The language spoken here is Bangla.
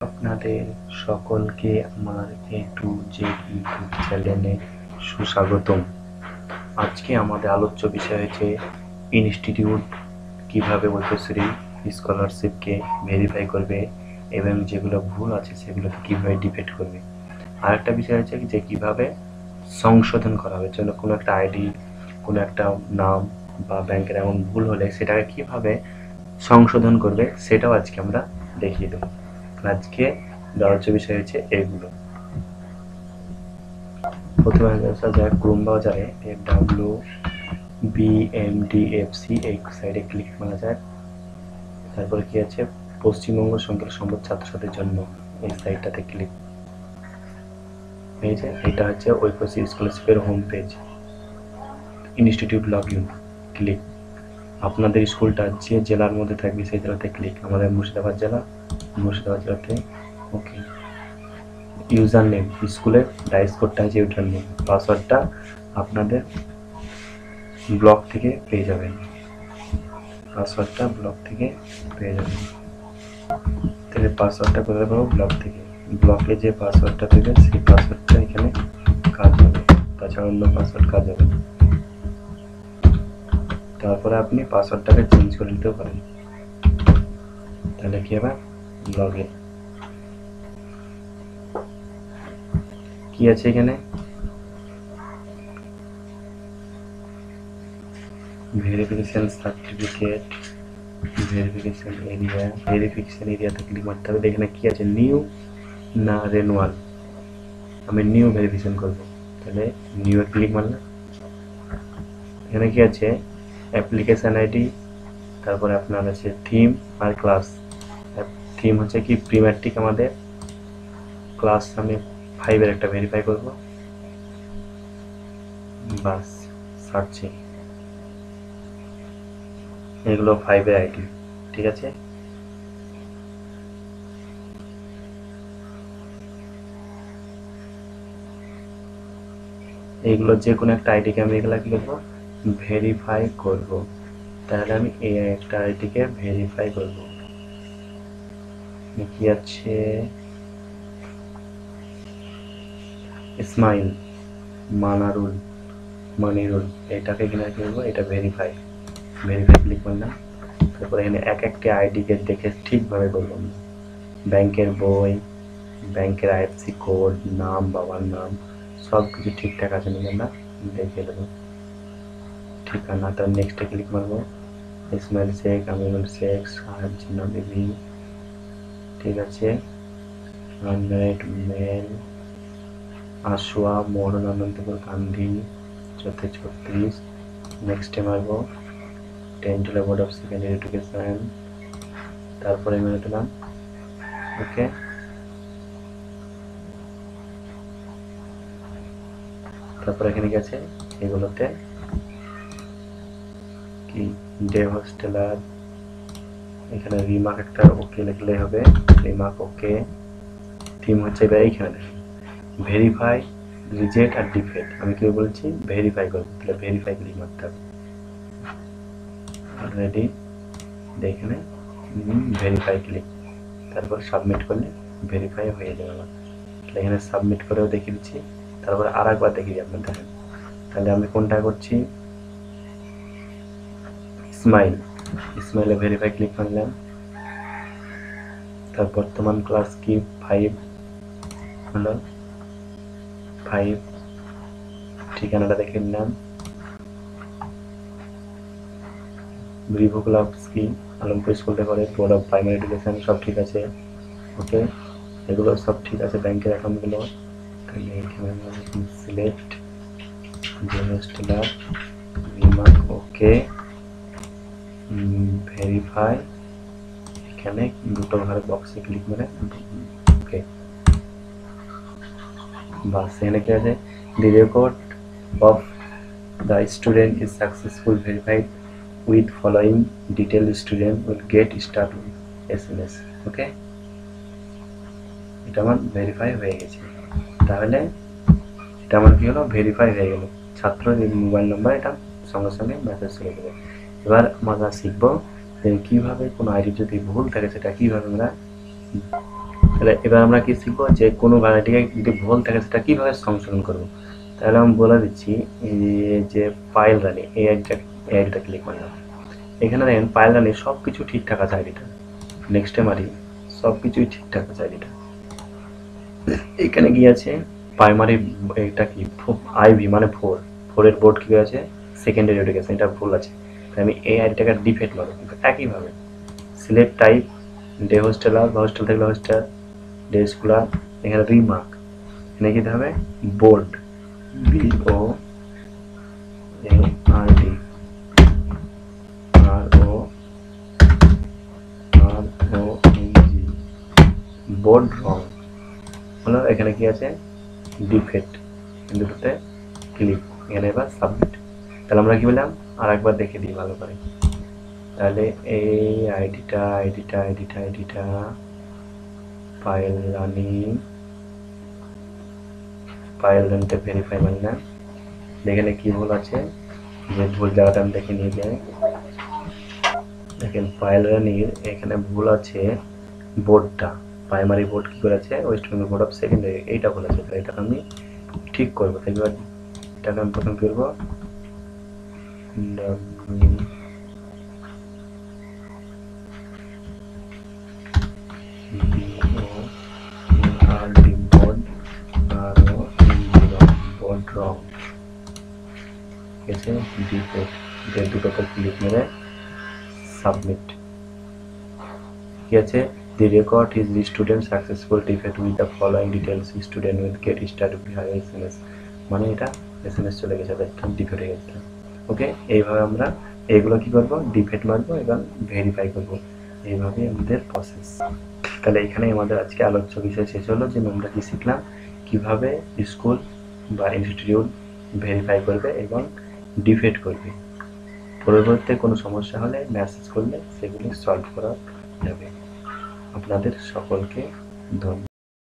আপনাদের সকলকে আমার A to Z ইউটিউব চ্যানেলে সুস্বাগতম। আজকে আমাদের আলোচ্য বিষয় হচ্ছে ইনস্টিটিউট কিভাবে উচ্চশিক্ষা স্কলারশিপকে ভেরিফাই করবে এবং যেগুলো ভুল আছে সেগুলোকে কিভাবে ডিফেক্ট করবে। আরেকটা বিষয় হচ্ছে যে কিভাবে সংশোধন করা হবে, যেন কোনো একটা আইডি, কোনো একটা নাম বা ব্যাংকের এমন ভুল হলে সেটাকে কিভাবে সংশোধন করবে সেটাও আজকে আমরা দেখিয়ে দেবো। আজকে আলোচ্য বিষয় হচ্ছে এগুলো। প্রথমে আসা যাক ক্রোম ব্রাউজারে WBMDFC এই সাইডে ক্লিক করা যাক। তারপরে কি আছে, পশ্চিমবঙ্গ সংখ্যালঘু সম্পদ ছাত্রছাত্রীর জন্য এই সাইটটাতে ক্লিক। এই যে এটা হচ্ছে ঐক্যশ্রী স্কলারশিপের home page. Institute log in click. আপনাদের স্কুলটা যে জেলার মধ্যে থাকবে সেই জেলাতে ক্লিক। আমাদের মুর্শিদাবাদ জেলাতে ওকে। ইউজার নেম, স্কুলের ডাইস কোডটা আছে ইউজার নেম, পাসওয়ার্ডটা আপনাদের ব্লক থেকে পেয়ে যাবেন। তাহলে পাসওয়ার্ডটা কোথায় পাবো? ব্লক থেকে। ব্লকে যে পাসওয়ার্ডটা দেবে সেই পাসওয়ার্ডটা এখানে কাজ হবে, তাছাড়া অন্য পাসওয়ার্ড কাজ হবে না। তারপরে আপনি পাসওয়ার্ডটাকে চেঞ্জ করে নিতে পারেন। তাহলে কি হবে? লগে কি আছে এখানে? ভেরিফিকেশন সার্টিফিকেট, ভেরিফিকেশন এরিয়াতে ক্লিক করতে হবে। এখানে কি আছে? নিউ না রেনুয়াল? আমি নিউ ভেরিফিকেশন করবো, তাহলে নিউ এ ক্লিক মারলাম। এখানে কি আছে? অ্যাপ্লিকেশন আইডি, তারপরে আপনার আছে থিম আর ক্লাস। থিম হচ্ছে কি প্রিম্যাট্রিক, আমাদের ক্লাস আমি 5 এর একটা ভেরিফাই করব। বাস সার্চিং, এগুলো 5 এর আইডি, ঠিক আছে। এইগুলো যে কোনো একটা আইডিকে আমি এগুলা কি করবো? ভেরিফাই করব। তাহলে আমি এই একটা আইডিকে ভেরিফাই করব। কি আছে? ইসমাইল, মানিরুল, এটাকে কিনা কি করবো? এটা ভেরিফাই ক্লিক করলাম। তারপরে এখানে এক একটা আইডিকে দেখে ঠিকভাবে করবো। ব্যাংকের বই, ব্যাংকের আইএফসি কোড, নাম, বাবার নাম সব কিছু ঠিকঠাক আছে নাকি আমরা দেখে দেবো। ঠিকানা, তার নেক্সটে ক্লিক মারবো। ইসমাইল শেখ, আমিনুল শেখ, সাহেব জিন্না বিবি, ঠিক আছে। আনমেরিড মেল, আশুয়া, মোহন আনন্দপুর গান্ধী 3436। নেক্সটে মারবো। 10 বোর্ড অফ সেকেন্ডারি এডুকেশন, তারপরে মেরে দিলাম ওকে। তারপরে এখানে গেছে এগুলোতে কি ডে হোস্টেলার, এখানে রিমার্ক একটা ওকে লিখলে হবে, রিমার্ক ওকে। থিম হচ্ছে এইখানে ভেরিফাই, রিজেক্ট আর ডিফেক্ট। আমি কি বলছি? ভেরিফাই করবো, তাহলে ভেরিফাই ক্লিক করতে হবে। অলরেডি এখানে ভেরিফাই ক্লিক, তারপর সাবমিট করলে ভেরিফাই হয়ে যাবে আমার। এখানে সাবমিট করেও দেখিয়ে দিচ্ছি, তারপর আর একবার দেখিয়ে দিই আপনার দেখেন। তাহলে আমি কোনটা করছি? ইসমাইলে ভেরিফাই ক্লিক করলাম। তার বর্তমান ক্লাস কি 5 হলো, 5 ঠিকানাটা দেখে নিলাম। ব্রিভো ক্লাব কি আলমপুর স্কুলটা করে, বোর্ড অফ প্রাইমারি এডুকেশন সব ঠিক আছে ওকে। এগুলো সব ঠিক আছে, ব্যাংকের অ্যাকাউন্টগুলো। তাহলে এখানে সিলেক্ট হোস্টেলার, রিমার্ক ওকে, ভেরিফাই, এখানে দুটো ঘরে বক্সে ক্লিক করে ওকে। বাস এখানে কি আছে? দি record of the student is successful verified with following detail, student will get start with SMS ওকে। এটা আমার ভেরিফাই হয়ে গেছে। তাহলে এটা আমার কি হলো? ভেরিফাই হয়ে গেল। ছাত্রের মোবাইল নাম্বার এটা সঙ্গে সঙ্গে মেসেজ চলে যাবে। এবার আমরা শিখবো যে কীভাবে কোনো আইডি যদি ভুল থাকে সেটা কীভাবে আমরা তাহলে এবার আমরা কি শিখবো যে কোনো ভ্যারাইটিকে যদি ভুল থাকে সেটা কীভাবে সংশোধন করবো। তাহলে আমি বলে দিচ্ছি যে পায়েল রানী এই আইডিটা ক্লিক করলাম। এখানে দেখেন পায়েল রানী সব কিছু ঠিকঠাক আছে আইডিটা। নেক্সটে মারি, সব কিছুই ঠিকঠাক আছে আইডিটা। এখানে কি আছে প্রাইমারি, এটা কি আইভি মানে 4 এর বোর্ড কি আছে সেকেন্ডারি এডুকেশন, এটা ভুল আছে। আমি এই আইডিটাকে ডিফেক্ট মারব। একইভাবে সিলেক্ট টাইপ, ডে হোস্টেলার বা হোস্টেল থাকলে হোস্টেল, ডে স্কুলার, এখানে রিমার্ক, এখানে কি হবে বোর্ড, BOARD, বোর্ড রং হলো। এখানে কি আছে ডিফেক্ট, দুটোতে ক্লিক, এখানে এবার সাবমিট। তাহলে আমরা কি বললাম আর একবার দেখে দিই ভালো করে। তাহলে এই আইডিটা পায়েল রানিতে ভেরিফাই মারলাম। এখানে কি ভুল আছে, যে ভুল জায়গাটা আমি দেখে নিয়ে যাই। দেখেন পায়েল রানির এখানে ভুল আছে বোর্ডটা, প্রাইমারি বোর্ড কি করেছে West Bengal board of secondary, এইটা ভুল আছে। তাহলে এটা আমি ঠিক করবো। তাই এবার এটাকে আমি প্রথম করবো বোর্ড রং, ঠিক আছে ডিফেক্ট, দুটোতে ক্লিক মেরে সাবমিট। ঠিক আছে, the record is the student successful defect with the following details, student will get started by SMS, মানে এটা SMS চলে গেছে, দেখুন ডিফেক্ট হয়ে গেছে। ওকে, এইভাবে আমরা এগুলো কি করব ডিফেক্ট মারবো এবং ভেরিফাই করব, এইভাবে আমাদের প্রসেস। তাহলে এখানে আমাদের আজকে আলোচ্য বিষয় শেষ হলো যে আমরা কি শিখলাম কিভাবে স্কুল বা ইনস্টিটিউট ভেরিফাই করবে এবং ডিফেক্ট করবে। পরবর্তীতে কোনো সমস্যা হলে মেসেজ করলে সেগুলি সলভ করা যাবে। আপনাদের সকলকে ধন্যবাদ।